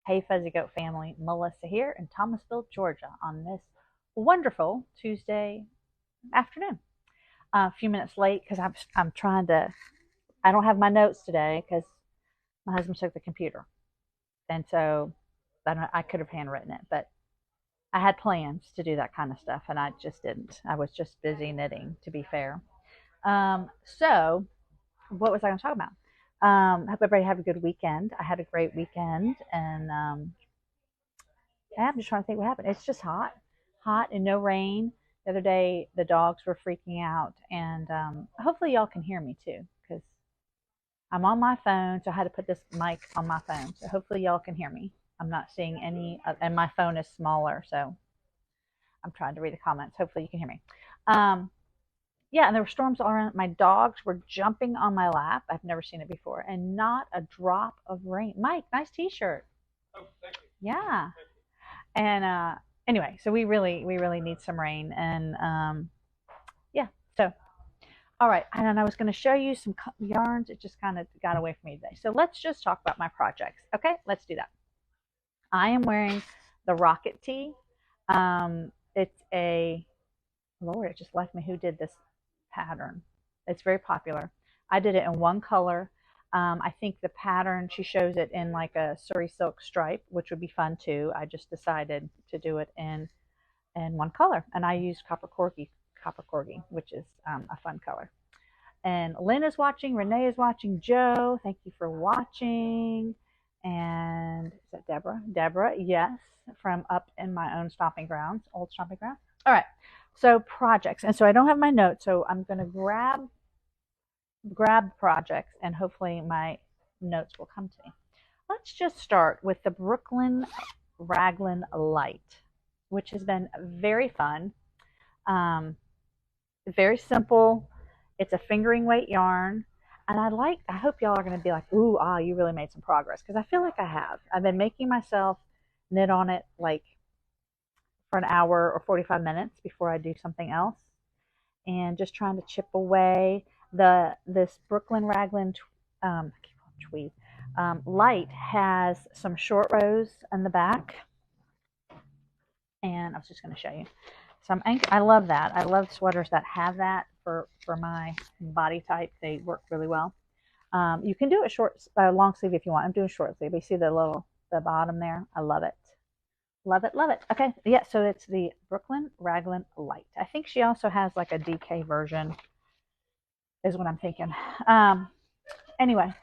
Hey Fuzzy Goat family, Melissa here in Thomasville, Georgia on this wonderful Tuesday afternoon. A few minutes late because I'm trying to, I don't have my notes today because my husband took the computer. And so I could have handwritten it, but I had plans to do that kind of stuff and I just didn't. I was just busy knitting, to be fair. So what was I going to talk about? I hope everybody had a good weekend. I had a great weekend, and I'm just trying to think what happened. It's just hot and no rain. The other day, the dogs were freaking out, and hopefully y'all can hear me too, because I'm on my phone, so I had to put this mic on my phone. So hopefully y'all can hear me. I'm not seeing any, and my phone is smaller, so I'm trying to read the comments. Hopefully you can hear me. Um, yeah, and there were storms all around. My dogs were jumping on my lap. I've never seen it before, and not a drop of rain. Mike, nice T-shirt. Oh, thank you. Yeah. And anyway, so we really need some rain, and yeah. So all right, and I was going to show you some yarns. It just kind of got away from me today. So let's just talk about my projects. Okay, let's do that. I am wearing the Rocket tee. It's a Lord. It just left me. Who did this pattern? It's very popular. I did it in one color. I think the pattern, she shows it in like a Surrey silk stripe, which would be fun too. I just decided to do it in one color, and I used copper corgi, which is a fun color. And Lynn is watching, Renee is watching, Joe, thank you for watching. And is that Deborah? Deborah, yes, from up in my own stomping grounds, old stomping grounds. All right, so projects, and so I don't have my notes, so I'm going to grab projects, and hopefully my notes will come to me. Let's just start with the Brooklyn Raglan Light, which has been very fun. Um, Very simple. It's a fingering weight yarn. And I hope y'all are going to be like, ooh, you really made some progress. Because I feel like I have. I've been making myself knit on it like for an hour or 45 minutes before I do something else. And just trying to chip away. This Brooklyn Raglan tweed light has some short rows in the back. And I was just going to show you. So I love that. I love sweaters that have that for my body type. They work really well. You can do it long sleeve if you want. I'm doing short sleeve. You see the bottom there? I love it. Love it, love it. Okay, yeah, so it's the Brooklyn Raglan Light. I think she also has like a DK version, is what I'm thinking. Anyway,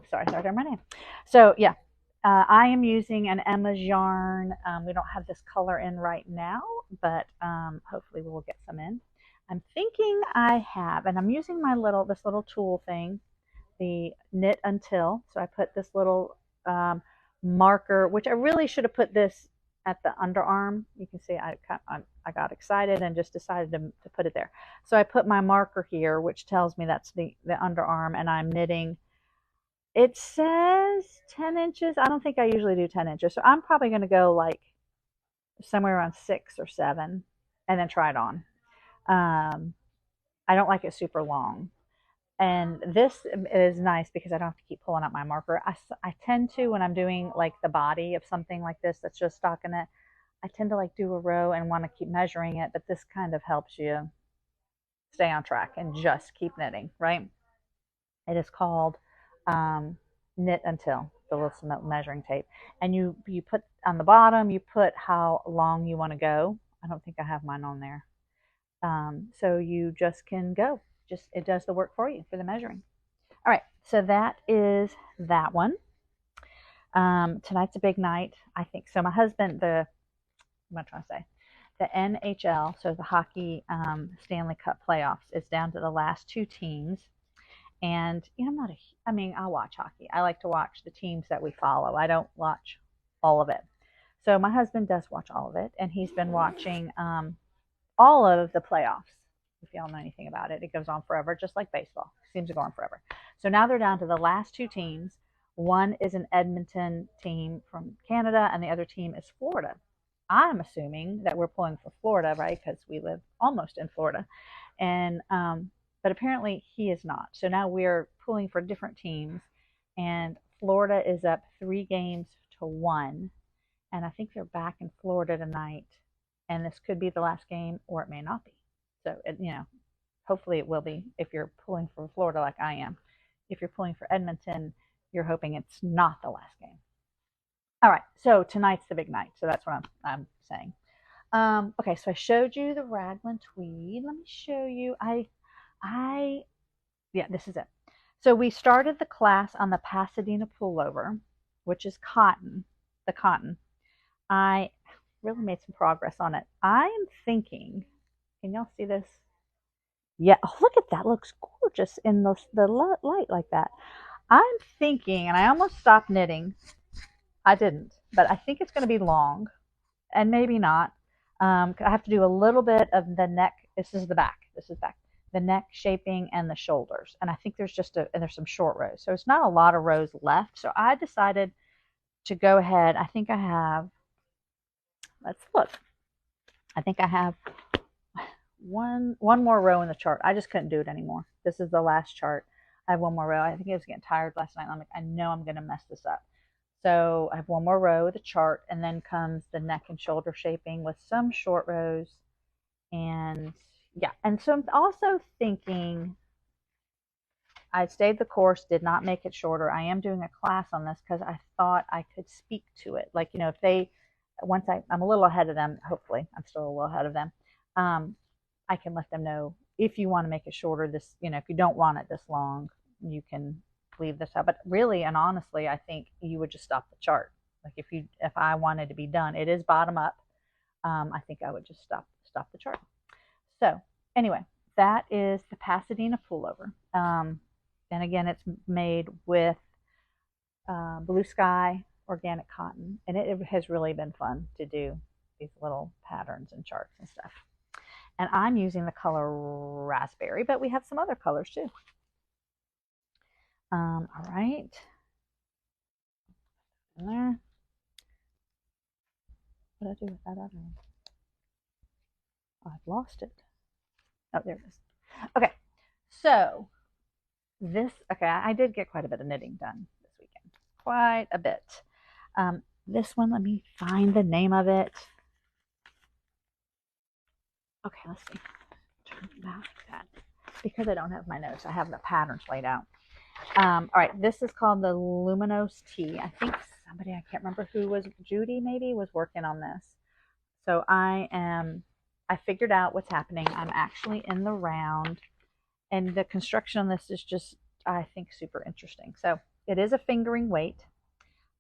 sorry, my name. So yeah, I am using an Emma's yarn. We don't have this color in right now, but hopefully we will get some in. I'm thinking I have, and I'm using this little tool thing, the Knit Until. So I put this little marker, which I really should have put this at the underarm. You can see I got excited and just decided to put it there. So I put my marker here, which tells me that's the underarm, and I'm knitting. It says 10 inches. I don't think I usually do 10 inches. So I'm probably going to go like somewhere around 6 or 7 and then try it on. I don't like it super long. And this is nice because I don't have to keep pulling out my marker. I tend to, when I'm doing like the body of something like this that's just stockinette, I tend to like do a row and want to keep measuring it. But this kind of helps you stay on track and just keep knitting, right? It is called Knit Until, the little measuring tape. And you put on the bottom, you put how long you want to go. I don't think I have mine on there. So you just can go. It does the work for you for the measuring. All right, so that is that one. Tonight's a big night, I think. So my husband, what am I trying to say? The NHL, so the hockey Stanley Cup playoffs, is down to the last 2 teams. And I'll watch hockey. I like to watch the teams that we follow. I don't watch all of it. So my husband does watch all of it, and he's been watching all of the playoffs. If y'all know anything about it, it goes on forever, just like baseball. It seems to go on forever. So now they're down to the last 2 teams. One is an Edmonton team from Canada, and the other team is Florida. I'm assuming that we're pulling for Florida, right? Because we live almost in Florida. And but apparently he is not. So now we're pulling for different teams. And Florida is up 3-1, and I think they're back in Florida tonight. And this could be the last game, or it may not be. So, hopefully it will be if you're pulling for Florida like I am. If you're pulling for Edmonton, you're hoping it's not the last game. All right, so tonight's the big night. So that's what I'm saying. Okay, so I showed you the raglan tweed. Let me show you. Yeah, this is it. So we started the class on the Pasadena pullover, which is cotton, the cotton. I really made some progress on it. I am thinking, can y'all see this? Yeah, oh, look at that. Looks gorgeous in the light like that. I'm thinking, and I almost stopped knitting. I didn't, but I think it's going to be long, and maybe not. I have to do a little bit of the neck. This is the back. This is back. The neck shaping and the shoulders. And I think there's there's some short rows. So it's not a lot of rows left. So I decided to go ahead. I think I have, let's look. I think I have one more row in the chart. I just couldn't do it anymore. This is the last chart. I have one more row. I think I was getting tired last night. I'm like, I know I'm going to mess this up. So I have one more row of the chart, and then comes the neck and shoulder shaping with some short rows. And yeah, and so I'm also thinking, I stayed the course, did not make it shorter. I am doing a class on this because I thought I could speak to it. Like, if they, once I'm a little ahead of them, hopefully I'm still a little ahead of them, I can let them know if you want to make it shorter, this, if you don't want it this long, you can leave this out. But really and honestly, I think you would just stop the chart. Like if I wanted to be done, it is bottom up. I think I would just stop the chart. So anyway, that is the Pasadena pullover. And again, it's made with Blue Sky organic cotton, and it has really been fun to do these little patterns and charts and stuff. And I'm using the color raspberry, but we have some other colors too. All right. In there. What did I do with that other one? Oh, I've lost it. Oh, there it is. Okay, so okay, I did get quite a bit of knitting done this weekend. Quite a bit. This one, let me find the name of it. Okay, let's see. Turn back that. Because I don't have my notes, I have the patterns laid out. All right, this is called the Luminous Tea. I think somebody, I can't remember who was, Judy maybe, was working on this. So I figured out what's happening. I'm actually in the round, and the construction on this is just, I think, super interesting. So it is a fingering weight,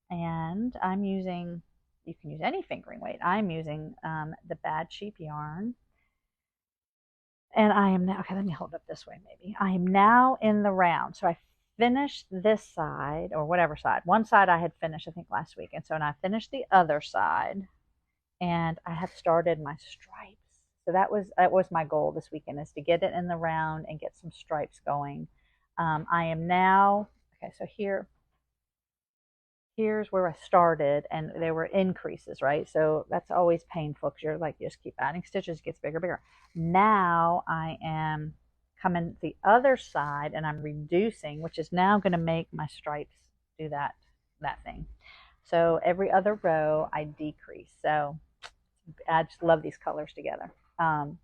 and I'm using, you can use any fingering weight. I'm using the Bad Sheep yarn. And I am now, okay, let me hold up this way maybe. I am now in the round. So I finished this side, or whatever side. One side I had finished, I think, last week. And so now I finished the other side, and I have started my stripes. So that was my goal this weekend, is to get it in the round and get some stripes going. I am now, okay, so here's where I started, and there were increases, right? So that's always painful because you're like, you just keep adding stitches, it gets bigger, bigger. Now I am coming the other side, and I'm reducing, which is now going to make my stripes do that thing. So every other row I decrease. So I just love these colors together. So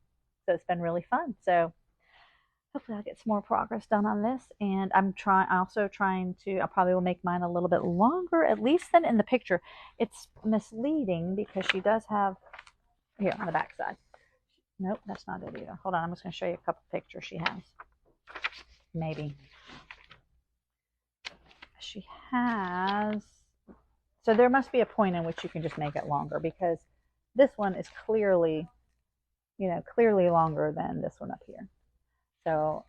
it's been really fun. So hopefully I'll get some more progress done on this. And I'm also trying to, I probably will make mine a little bit longer, at least than in the picture. It's misleading because she does have, here on the back side. Nope, that's not it either. Hold on, I'm just going to show you a couple pictures she has. Maybe. She has, so there must be a point in which you can just make it longer, because this one is clearly, clearly longer than this one up here. So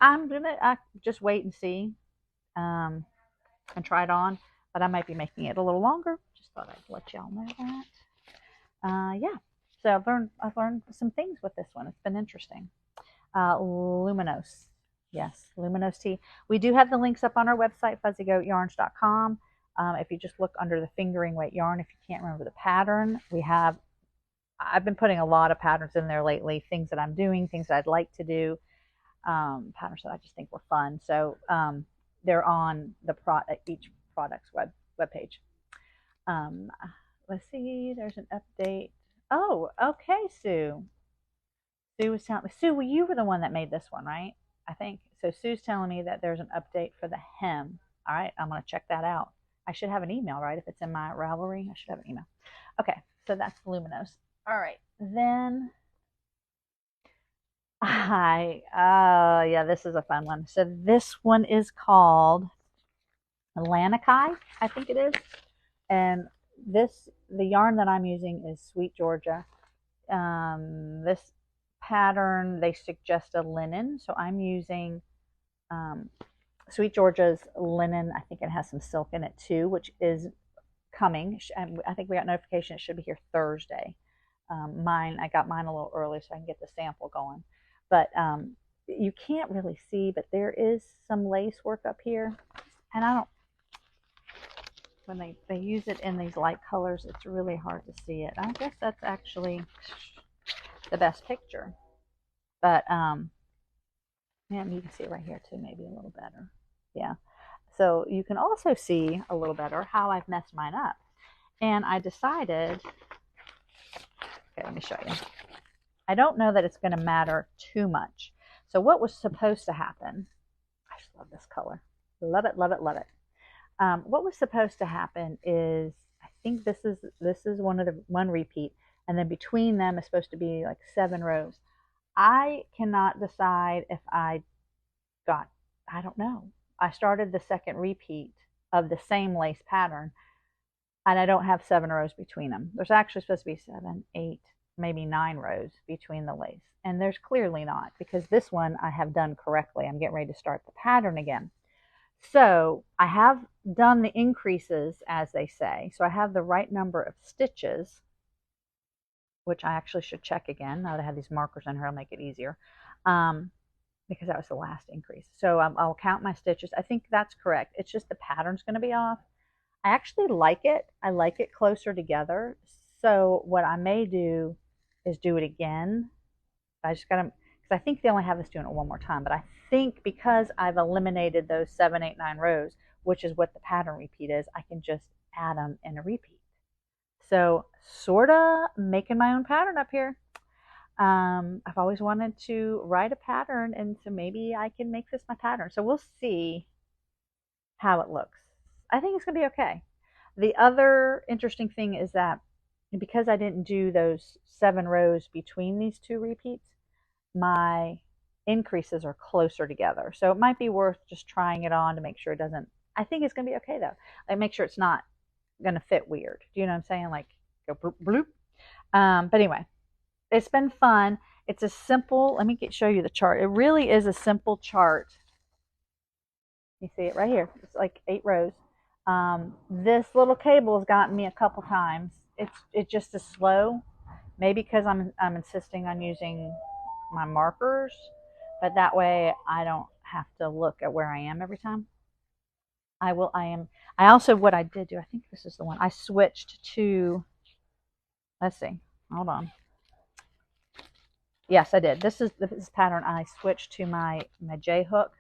I'm going to just wait and see and try it on, but I might be making it a little longer. Just thought I'd let y'all know that. Yeah, so I've learned some things with this one. It's been interesting. Luminous. Yes, Luminous Tea. We do have the links up on our website, fuzzygoatyarns.com. If you just look under the fingering weight yarn, if you can't remember the pattern, I've been putting a lot of patterns in there lately, things that I'm doing, things that I'd like to do. Patterns that I just think were fun. So they're on each products webpage. Let's see. There's an update. Oh, okay, Sue. Sue was telling me. Sue, well, you were the one that made this one, right? I think so. Sue's telling me that there's an update for the hem. All right, I'm gonna check that out. I should have an email, right? If it's in my Ravelry, I should have an email. Okay, so that's Luminous. All right, then yeah, this is a fun one. So this one is called Lanai, I think it is. And the yarn that I'm using is Sweet Georgia. This pattern, they suggest a linen, so I'm using Sweet Georgia's linen. I think it has some silk in it too, which is coming. I think we got notification it should be here Thursday. I got mine a little early so I can get the sample going. But you can't really see, but there is some lace work up here. And I don't, when they use it in these light colors, it's really hard to see it. I guess that's actually the best picture. But yeah, you can see it right here too, maybe a little better. Yeah. So you can also see a little better how I've messed mine up. And I decided, okay, let me show you. I don't know that it's going to matter too much. So what was supposed to happen, I just love this color. Love it, love it, love it. What was supposed to happen is, I think this is one repeat, and then between them is supposed to be like 7 rows. I cannot decide if I don't know. I started the second repeat of the same lace pattern, and I don't have 7 rows between them. There's actually supposed to be 7, 8, maybe 9 rows between the lace, and there's clearly not, because this one I have done correctly. I'm getting ready to start the pattern again. So I have done the increases, as they say. So I have the right number of stitches, which I actually should check again. Now that I have these markers in here, I'll make it easier. Because that was the last increase. So I'll count my stitches. I think that's correct. It's just the pattern's going to be off. I actually like it. I like it closer together. So what I may do is do it again. I just got to, because I think they only have us doing it one more time. But I think because I've eliminated those 7, 8, 9 rows, which is what the pattern repeat is, I can just add them in a repeat. So sort of making my own pattern up here. I've always wanted to write a pattern, and so maybe I can make this my pattern. So we'll see how it looks. I think it's going to be okay. The other interesting thing is that because I didn't do those 7 rows between these 2 repeats, my increases are closer together. So it might be worth just trying it on to make sure it doesn't. I think it's going to be okay though. Like, make sure it's not going to fit weird. Do you know what I'm saying? Like, go bloop, bloop. But anyway, it's been fun. It's a simple, let me show you the chart. It really is a simple chart. You see it right here. It's like 8 rows. This little cable has gotten me a couple times. It just is slow. Maybe because I'm insisting on using my markers, but that way I don't have to look at where I am every time. I also, what I did do, I think this is the one, I switched to, let's see, hold on. Yes, I did. This pattern. I switched to my J hook.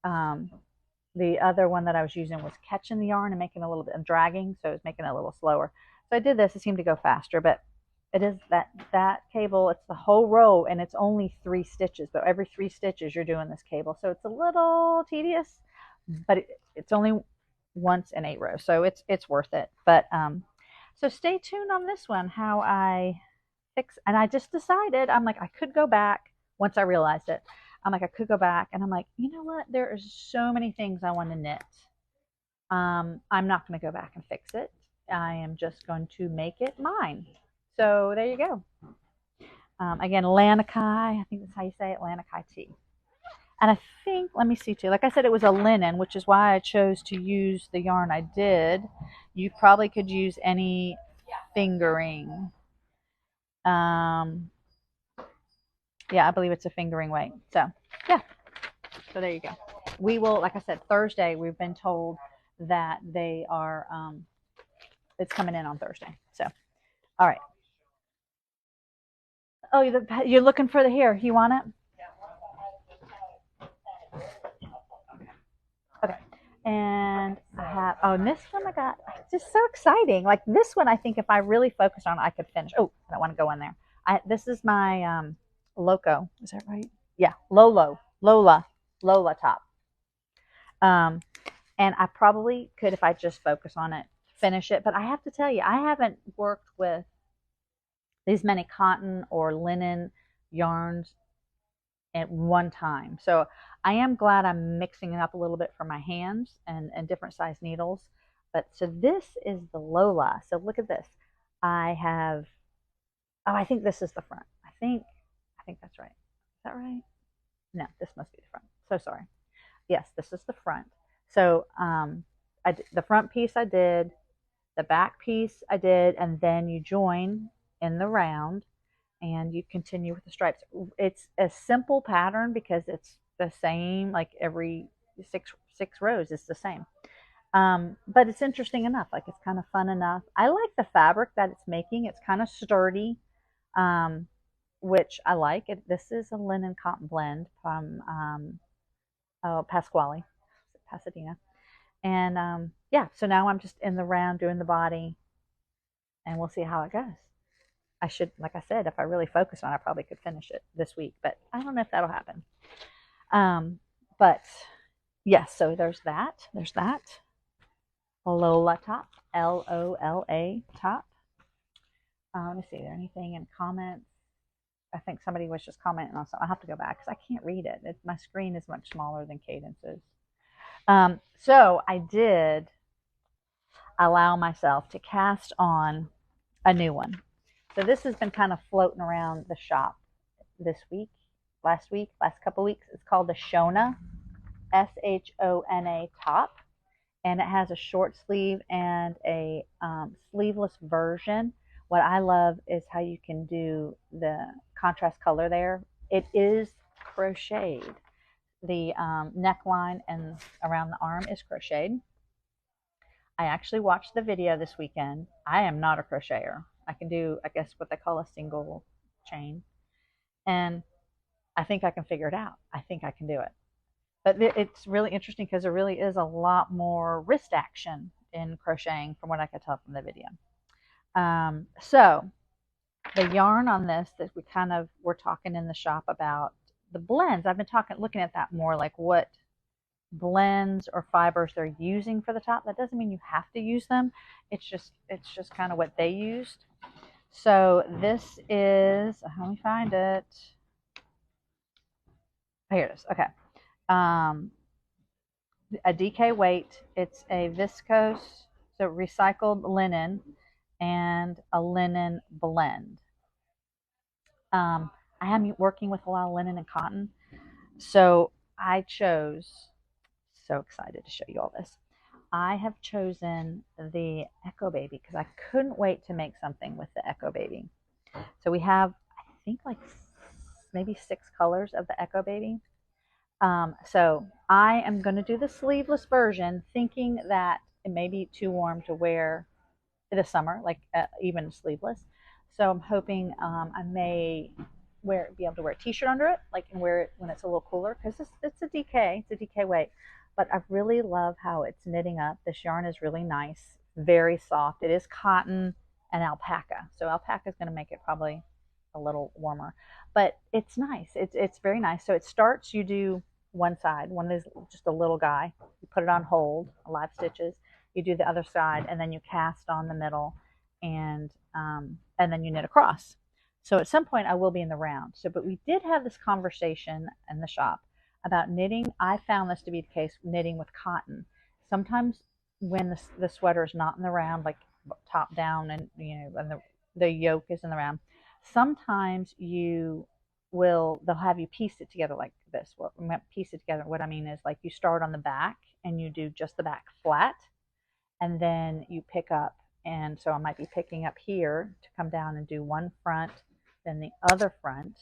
The other one that I was using was catching the yarn and making a little bit of dragging, so it was making it a little slower. So I did this. It seemed to go faster, but it is that cable. It's the whole row, and it's only 3 stitches. But every 3 stitches, you're doing this cable, so it's a little tedious. But it's only once in 8 rows, so it's worth it. But so stay tuned on this one. How I fix, and I just decided, I'm like, I could go back once I realized it. I'm like, I could go back, and I'm like, you know what? There are so many things I want to knit. I'm not going to go back and fix it. I am just going to make it mine. So there you go. Again, Lanai, I think that's how you say it, Lanai T. And I think, let me see too, like I said, it was a linen, which is why I chose to use the yarn I did. You probably could use any fingering. Yeah, I believe it's a fingering weight. So yeah, so there you go. We will, like I said, Thursday, we've been told that they are, it's coming in on Thursday. So, all right. Oh, you're looking for the here. You want it? Okay. And I have, Oh, and this one I got just so exciting. Like this one, I think if I really focused on it, I could finish. Oh, I don't want to go in there. This is my Loco. Is that right? Yeah, Lola top. Um, and I probably could, if I just focus on it, finish it. But I have to tell you, I haven't worked with these many cotton or linen yarns at one time. So I am glad I'm mixing it up a little bit for my hands and different size needles. But so this is the Lola. So look at this. I have, oh, I think this is the front. I think that's right. Is that right? No, this must be the front. So sorry. Yes, this is the front. So the front piece I did, the back piece I did, and then you join in the round and you continue with the stripes. It's a simple pattern because it's the same, like every six rows is the same. But it's interesting enough, like it's kind of fun enough. I like the fabric that it's making. It's kind of sturdy, um, which I like. This is a linen cotton blend from Pasquale, Pasadena. And yeah, so now I'm just in the round doing the body, and we'll see how it goes. I should, like I said, if I really focus on it, I probably could finish it this week, but I don't know if that'll happen. But yes, so there's that. There's that. Lola top, Lola top. Let me see, is there anything in comments? I think somebody was just commenting on something. I'll have to go back because I can't read it. My screen is much smaller than Cadence's. So I did allow myself to cast on a new one. So this has been kind of floating around the shop this week, last couple weeks. It's called the Shona, Shona top, and it has a short sleeve and a sleeveless version. What I love is how you can do the contrast color there. It is crocheted. The neckline and around the arm is crocheted. I actually watched the video this weekend. I am not a crocheter. I can do, I guess, what they call a single chain. And I think I can figure it out. I think I can do it. But it's really interesting because there really is a lot more wrist action in crocheting from what I could tell from the video. So the yarn on this that we kind of were talking in the shop about the blends. I've been looking at that more, like what blends or fibers they're using for the top. That doesn't mean you have to use them. It's just kind of what they used. So this is, let me find it. Oh, here it is. Okay. A DK weight. It's a viscose, so recycled linen and a linen blend. I am working with a lot of linen and cotton, so I chose, so excited to show you all this. I have chosen the Echo Baby because I couldn't wait to make something with the Echo Baby. So we have, I think, like maybe 6 colors of the Echo Baby. So I am going to do the sleeveless version, thinking that it may be too warm to wear this summer, like even sleeveless. So I'm hoping I may be able to wear a t-shirt under it, like, and wear it when it's a little cooler, because it's a DK weight. But I really love how it's knitting up. This yarn is really nice, very soft. It is cotton and alpaca, so alpaca is going to make it probably a little warmer, but it's nice. It's very nice. So it starts, you do one side, one is just a little guy, you put it on hold, live stitches, you do the other side, and then you cast on the middle, and then you knit across. So at some point I will be in the round. So, but we did have this conversation in the shop about knitting. I found this to be the case, knitting with cotton. Sometimes when the sweater is not in the round, like top down, and and the yoke is in the round, sometimes they'll have you piece it together like this. Piece it together, what I mean is, like, you start on the back and you do just the back flat, and then you pick up. And so I might be picking up here to come down and do one front, then the other front,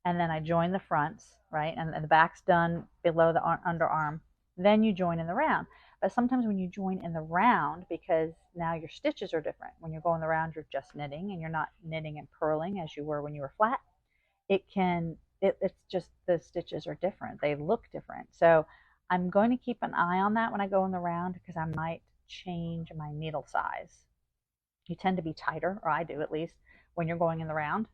and then I join the fronts, right? And the back's done below the underarm. Then you join in the round. But sometimes when you join in the round, because now your stitches are different. When you're going the round, you're just knitting, and you're not knitting and purling as you were when you were flat. It's just the stitches are different. They look different. So I'm going to keep an eye on that when I go in the round because I might change my needle size. You tend to be tighter, or I do at least, when you're going in the round.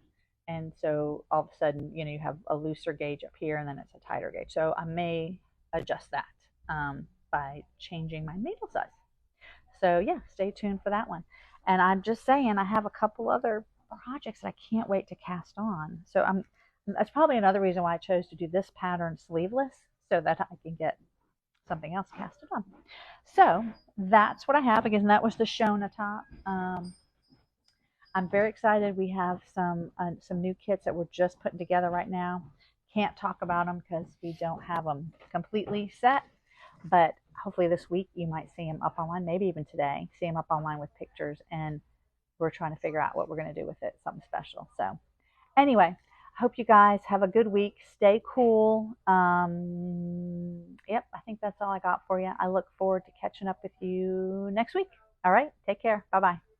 And so all of a sudden, you have a looser gauge up here and then it's a tighter gauge. So I may adjust that by changing my needle size. So yeah, stay tuned for that one. And I'm just saying, I have a couple other projects that I can't wait to cast on. So that's probably another reason why I chose to do this pattern sleeveless so that I can get something else casted on. So that's what I have. Again, that was the Shona top. I'm very excited. We have some new kits that we're just putting together right now. Can't talk about them because we don't have them completely set, but hopefully this week you might see them up online, maybe even today, see them up online with pictures, and we're trying to figure out what we're going to do with it, something special. So anyway, hope you guys have a good week. Stay cool. Yep, I think that's all I got for you. I look forward to catching up with you next week. All right, take care. Bye-bye.